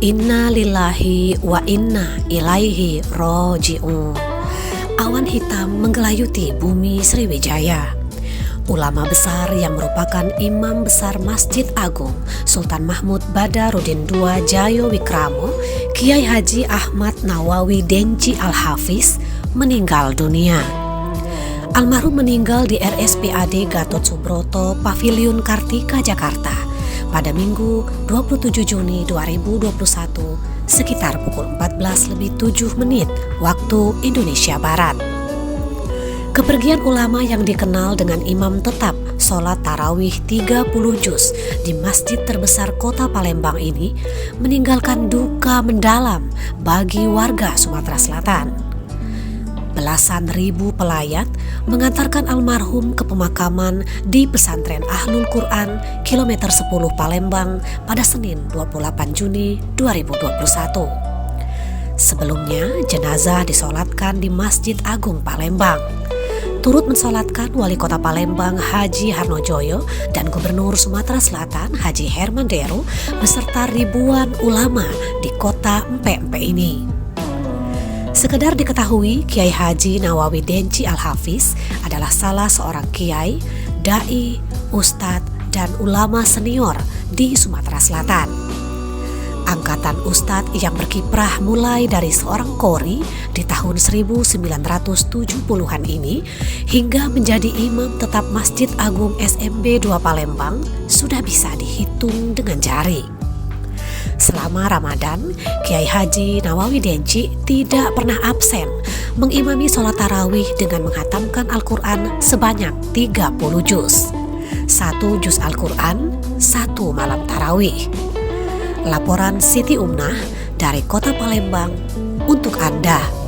Inna lillahi wa inna ilaihi roji'un. Awan hitam menggelayuti bumi Sriwijaya. Ulama besar yang merupakan imam besar Masjid Agung Sultan Mahmud Badarudin II Jayawikramo, Kiai Haji Ahmad Nawawi Denci Al-Hafiz, meninggal dunia. Almarhum meninggal di RSPAD Gatot Subroto, Paviliun Kartika, Jakarta pada Minggu 27 Juni 2021 sekitar pukul 14:07 waktu Indonesia Barat. Kepergian ulama yang dikenal dengan imam tetap sholat tarawih 30 juz di masjid terbesar kota Palembang ini meninggalkan duka mendalam bagi warga Sumatera Selatan. Belasan ribu pelayat mengantarkan almarhum ke pemakaman di Pesantren Ahlul Quran kilometer 10 Palembang pada Senin 28 Juni 2021. Sebelumnya jenazah disolatkan di Masjid Agung Palembang. Turut mensolatkan Wali Kota Palembang Haji Harnojoyo dan Gubernur Sumatera Selatan Haji Herman Deru beserta ribuan ulama di kota empe-empe ini. Sekedar diketahui, Kiai Haji Nawawi Denci Al-Hafiz adalah salah seorang kiai, dai, ustadz, dan ulama senior di Sumatera Selatan. Angkatan ustadz yang berkiprah mulai dari seorang qori di tahun 1970-an ini hingga menjadi imam tetap Masjid Agung SMB 2 Palembang sudah bisa dihitung dengan jari. Selama Ramadan, Kiai Haji Nawawi Denci tidak pernah absen mengimami sholat tarawih dengan menghatamkan Al-Quran sebanyak 30 juz. 1 juz Al-Quran, 1 malam tarawih. Laporan Siti Umnah dari Kota Palembang untuk Anda.